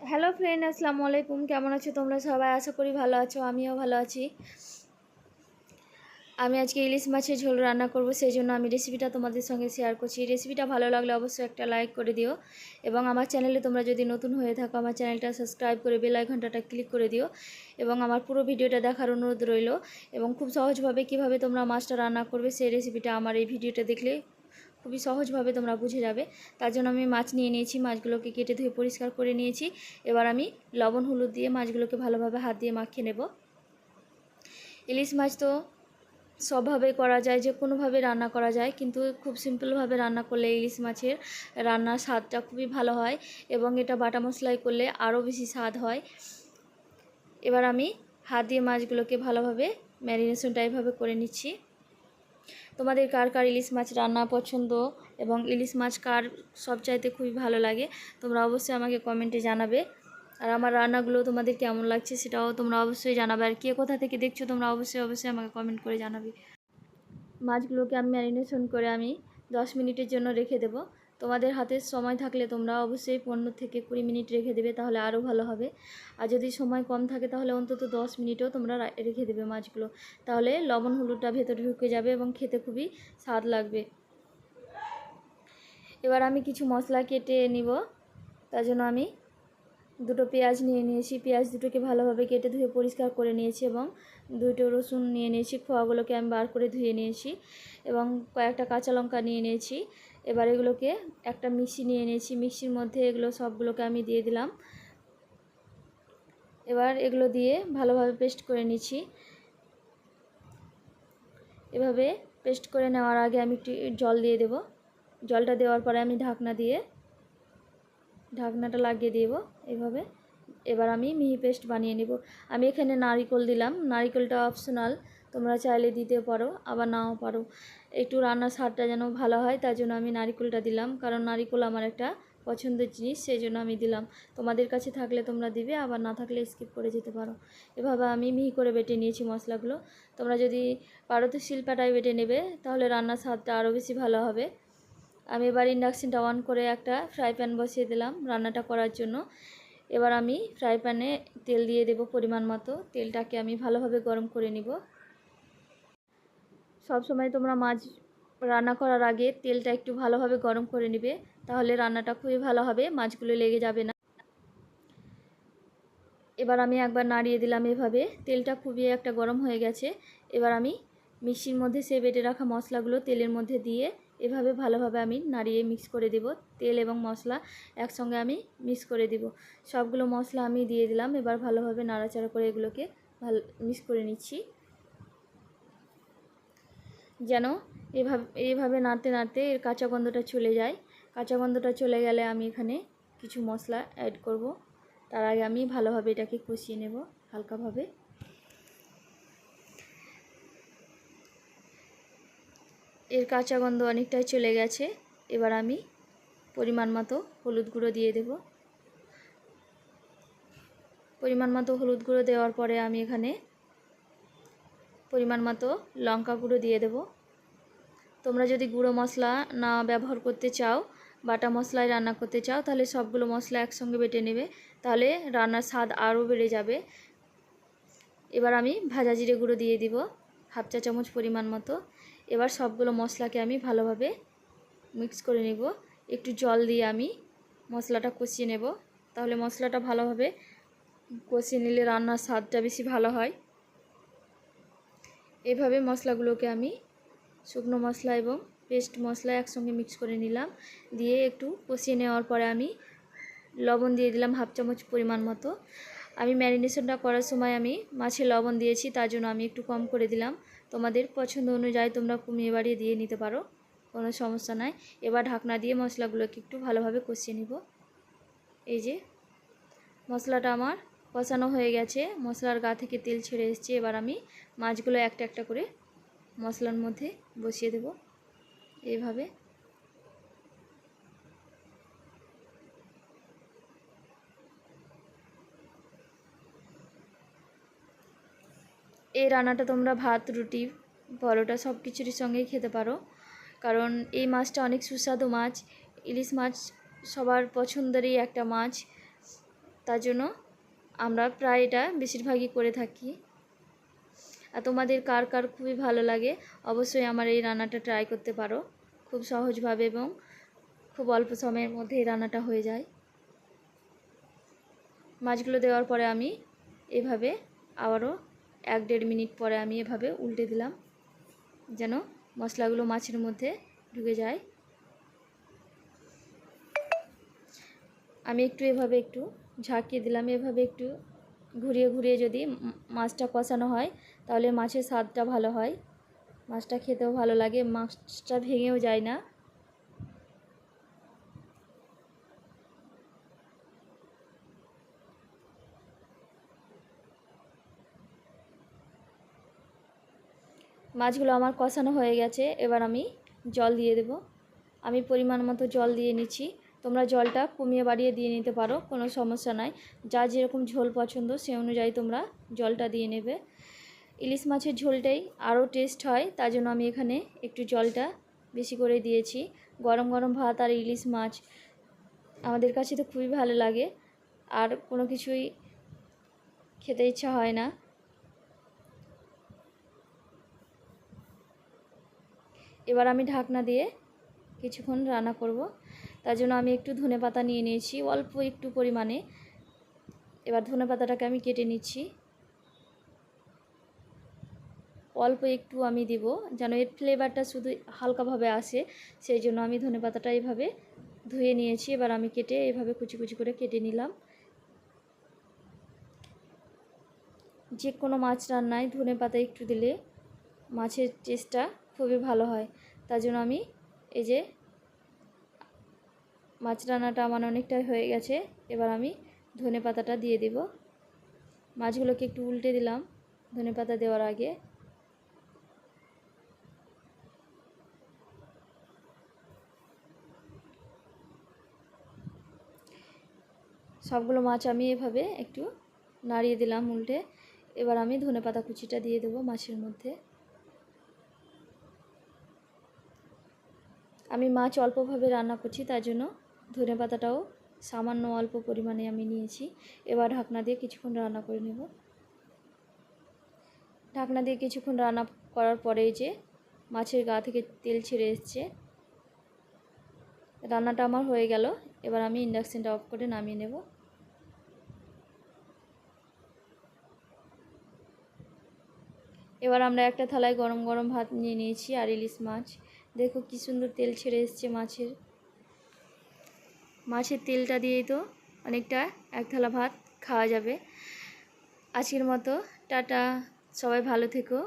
Hello friend, আসসালামু আলাইকুম। কেমন আছো তোমরা সবাই? আশা করি ভালো আছো, আমিও ভালো আছি। আমি আজকে ইলিশ মাছের ঝোল রান্না করব, সেই জন্য আমি রেসিপিটা তোমাদের সঙ্গে শেয়ার করছি। রেসিপিটা ভালো লাগলে অবশ্যই একটা লাইক করে দিও, এবং আমার চ্যানেলে তোমরা যদি নতুন হয়ে থাকো আমার চ্যানেলটা সাবস্ক্রাইব করে বেল আইকনটা ক্লিক করে দিও, এবং আমার পুরো ভিডিওটা দেখার অনুরোধ রইল। এবং খুব সহজভাবে কিভাবে তোমরা মাছটা রান্না করবে সেই রেসিপিটা আমার এই ভিডিওটা দেখলে খুবই সহজভাবে তোমরা বুঝে যাবে। তার জন্য আমি মাছ নিয়ে নিয়েছি, মাছগুলোকে কেটে ধুয়ে পরিষ্কার করে নিয়েছি। এবার আমি লবণ হলুদ দিয়ে মাছগুলোকে ভালোভাবে হাত দিয়ে মাখিয়ে নেব। ইলিশ মাছ তো সবভাবে করা যায়, যে কোনোভাবে রান্না করা যায়, কিন্তু খুব সিম্পলভাবে রান্না করলে ইলিশ মাছের রান্নার স্বাদটা খুবই ভালো হয়, এবং এটা বাটা মশলায় করলে আরও বেশি স্বাদ হয়। এবার আমি হাত দিয়ে মাছগুলোকে ভালোভাবে ম্যারিনেশনটা এইভাবে করে নিচ্ছি। তোমাদের কার কার ইলিশ মাছ রান্না পছন্দ এবং ইলিশ মাছ কার সবচাইতে খুবই ভালো লাগে তোমরা অবশ্যই আমাকে কমেন্টে জানাবে। আর আমার রান্নাগুলো তোমাদের কেমন লাগছে সেটাও তোমরা অবশ্যই জানাবে। আর কে কোথা থেকে দেখছো তোমরা অবশ্যই আমাকে কমেন্ট করে জানাবে। মাছগুলোকে আমি ম্যারিনেশন করে আমি 10 মিনিটের জন্য রেখে দেব। তোমাদের হাতে সময় থাকলে তোমরা অবশ্যই 15 থেকে 20 মিনিট রেখে দেবে, তাহলে আরও ভালো হবে। আর যদি সময় কম থাকে তাহলে অন্তত 10 মিনিটও তোমরা রেখে দেবে মাছগুলো, তাহলে লবণ হলুদটা ভেতরে ঢুকে যাবে এবং খেতে খুবই স্বাদ লাগবে। এবার আমি কিছু মশলা কেটে নিব। তার জন্য আমি দুটো পেঁয়াজ নিয়ে নিয়েছি, পেঁয়াজ দুটোকে ভালোভাবে কেটে ধুয়ে পরিষ্কার করে নিয়েছি, এবং দুটো রসুন নিয়ে নিয়েছি, খোয়াগুলোকে আমি বার করে ধুয়ে নিয়েছি, এবং কয়েকটা কাঁচা লঙ্কা নিয়ে নিয়েছি। এবার এগুলোকে একটা মিক্সি নিয়ে নিয়েছি, মিক্সির মধ্যে এগুলো সবগুলোকে আমি দিয়ে দিলাম। এবার এগুলো দিয়ে ভালোভাবে পেস্ট করে নিচ্ছি। এভাবে পেস্ট করে নেওয়ার আগে আমি একটু জল দিয়ে দেব। জলটা দেওয়ার পরে আমি ঢাকনাটা লাগিয়ে দেব এভাবে। এবার আমি মিহি পেস্ট বানিয়ে নেব। আমি এখানে নারকেল দিলাম, নারকেলটা অপশনাল, তোমরা চাইলে দিতে পারো আবার নাও পারো। একটু রান্নার স্বাদটা যেন ভালো হয় তার জন্য আমি নারকেলটা দিলাম, কারণ নারকেল আমার একটা পছন্দের জিনিস, সেই জন্য আমি দিলাম। তোমাদের কাছে থাকলে তোমরা দিবে, আবার না থাকলে স্কিপ করে যেতে পারো। এভাবে আমি মিহি করে বেটে নিয়েছি মশলাগুলো। তোমরা যদি পারো তো শিলপাটায় বেটে নেবে, তাহলে রান্নার স্বাদটা আরও বেশি ভালো হবে। আমি এবার ইন্ডাকশনটা অন করে একটা ফ্রাই প্যান বসিয়ে দিলাম রান্নাটা করার জন্য। এবার আমি ফ্রাই প্যানে তেল দিয়ে দেব পরিমাণ মতো। তেলটাকে আমি ভালোভাবে গরম করে নিব। সব সময় তোমরা মাছ রান্না করার আগে তেলটা একটু ভালোভাবে গরম করে নিবে, তাহলে রান্নাটা খুবই ভালো হবে, মাছগুলো লেগে যাবে না। এবার আমি একবার নাড়িয়ে দিলাম এভাবে। তেলটা খুবই একটা গরম হয়ে গেছে। এবার আমি মিক্সির মধ্যে সে বেটে রাখা মশলাগুলো তেলের মধ্যে দিয়ে এভাবে ভালোভাবে আমি নাড়িয়ে মিক্স করে দেব। তেল এবং মশলা একসঙ্গে আমি মিক্স করে দেব। সবগুলো মশলা আমি দিয়ে দিলাম। এবার ভালোভাবে নাড়াচাড়া করে এগুলোকে মিক্স করে নিচ্ছি, যেন এইভাবে নাড়তে নাড়তে এর কাঁচা গন্ধটা চলে যায়। কাঁচা গন্ধটা চলে গেলে আমি এখানে কিছু মশলা অ্যাড করব। তার আগে আমি ভালোভাবে এটাকে কষিয়ে নেব হালকাভাবে। এর কাঁচা গন্ধ অনেকটাই চলে গেছে। এবার আমি পরিমাণ মতো হলুদ গুঁড়ো দিয়ে দেব। পরিমাণ মতো হলুদ গুঁড়ো দেওয়ার পরে আমি এখানে পরিমাণ মতো লঙ্কা গুঁড়ো দিয়ে দেব। তোমরা যদি গুঁড়ো মশলা না ব্যবহার করতে চাও, বাটা মশলায় রান্না করতে চাও, তাহলে সবগুলো মশলা একসঙ্গে বেটে নেবে, তাহলে রান্নার স্বাদ আরও বেড়ে যাবে। এবার আমি ভাজা জিরে গুঁড়ো দিয়ে দিব 1/2 চা চামচ পরিমাণ মতো। এবার সবগুলো মশলাকে আমি ভালোভাবে মিক্স করে নেব। একটু জল দিয়ে আমি মশলাটা কষিয়ে নেব, তাহলে মশলাটা ভালোভাবে কষিয়ে নিলে রান্নার স্বাদটা বেশি ভালো হয়। এভাবে মশলাগুলোকে আমি শুকনো মশলা এবং পেস্ট মশলা একসঙ্গে মিক্স করে নিলাম। দিয়ে একটু কষিয়ে নেওয়ার পরে আমি লবণ দিয়ে দিলাম 1/2 চামচ পরিমাণ মতো। আমি ম্যারিনেশনটা করার সময় আমি মাছে লবণ দিয়েছি, তার জন্য আমি একটু কম করে দিলাম। তোমাদের পছন্দ অনুযায়ী তোমরা কমিয়ে বাড়িয়ে দিয়ে নিতে পারো, কোনো সমস্যা নাই। এবার ঢাকনা দিয়ে মশলাগুলোকে একটু ভালোভাবে কষিয়ে নিব। এই যে মশলাটা আমার কষানো হয়ে গেছে, মশলার গা থেকে তেল ছেড়ে এসেছে। এবার আমি মাছগুলো একটা একটা করে মশলার মধ্যে বসিয়ে দেব এইভাবে। এই রান্নাটা তোমরা ভাত, রুটি, পরোটা সব কিছুর সঙ্গেই খেতে পারো, কারণ এই মাছটা অনেক সুস্বাদু মাছ। ইলিশ মাছ সবার পছন্দেরই একটা মাছ, তার জন্য আমরা প্রায় এটা বেশিরভাগই করে থাকি। আর তোমাদের কার কার খুবই ভালো লাগে অবশ্যই আমার এই রান্নাটা ট্রাই করতে পারো। খুব সহজভাবে এবং খুব অল্প সময়ের মধ্যে এই রান্নাটা হয়ে যায়। মাছগুলো দেওয়ার পরে আমি এভাবে আবারও 1-1.5 মিনিট পরে আমি এভাবে উল্টে দিলাম, যেন মশলাগুলো মাছের মধ্যে ঢুকে যায়। আমি একটু এভাবে একটু ঝাঁকিয়ে দিলাম। এভাবে একটু ঘুরিয়ে ঘুরিয়ে যদি মাছটা কষানো হয় তাহলে মাছের স্বাদটা ভালো হয়, মাছটা খেতেও ভালো লাগে, মাছটা ভেঙেও যায় না। মাছগুলো আমার কষানো হয়ে গেছে, এবার আমি জল দিয়ে দেব। আমি পরিমাণ মতো জল দিয়ে নিচ্ছি। তোমরা জলটা কমিয়ে বাড়িয়ে দিয়ে নিতে পারো, কোনো সমস্যা নাই। যা যেরকম ঝোল পছন্দ সে অনুযায়ী তোমরা জলটা দিয়ে নেবে। ইলিশ মাছের ঝোলটাই আরও টেস্ট হয়, তার জন্য আমি এখানে একটু জলটা বেশি করে দিয়েছি। গরম গরম ভাত আর ইলিশ মাছ আমাদের কাছে তো খুবই ভালো লাগে, আর কোনো কিছুই খেতে ইচ্ছা হয় না। এবার আমি ঢাকনা দিয়ে কিছুক্ষণ রান্না করব। তার জন্য আমি একটু ধনেপাতা নিয়ে নিয়েছি, অল্প একটু পরিমাণে। এবার ধনেপাতাটাকে আমি কেটে নিচ্ছি, অল্প একটু আমি দিব যেন এর ফ্লেভারটা শুধু হালকাভাবে আসে, সেই জন্য আমি ধনেপাতাটা এইভাবে ধুয়ে নিয়েছি। এবার আমি কেটে এইভাবে কুচি কুচি করে কেটে নিলাম। যে কোনো মাছ রান্নায় ধনেপাতা একটু দিলে মাছের টেস্টটা খুবই ভালো হয়। তার জন্য আমি এই যে মাছ রান্নাটা আমার অনেকটাই হয়ে গেছে, এবার আমি ধনেপাতাটা দিয়ে দেব। মাছগুলোকে একটু উল্টে দিলাম ধনেপাতা দেওয়ার আগে। সবগুলো মাছ আমি এভাবে একটু নাড়িয়ে দিলাম উল্টে। এবার আমি ধনেপাতা কুচিটা দিয়ে দেবো মাছের মধ্যে। আমি মাছ অল্পভাবে রান্না করছি, তার জন্য ধনেপাতাটাও সামান্য অল্প পরিমাণে আমি নিয়েছি। এবার ঢাকনা দিয়ে কিছুক্ষণ রান্না করে নেব। ঢাকনা দিয়ে কিছুক্ষণ রান্না করার পরে যে মাছের গা থেকে তেল ছেড়ে এসছে, রান্নাটা আমার হয়ে গেল। এবার আমি ইন্ডাকশানটা অফ করে নামিয়ে নেব। এবার আমরা একটা থালায় গরম গরম ভাত নিয়ে নিয়েছি আর ইলিশ মাছ। দেখো কি সুন্দর তেল ছেড়ে এসছে মাছের তেলটা দিয়েই তো অনেকটা এক থালা ভাত খাওয়া যাবে। আজকের মতো টাটা, সবাই ভালো থেকো।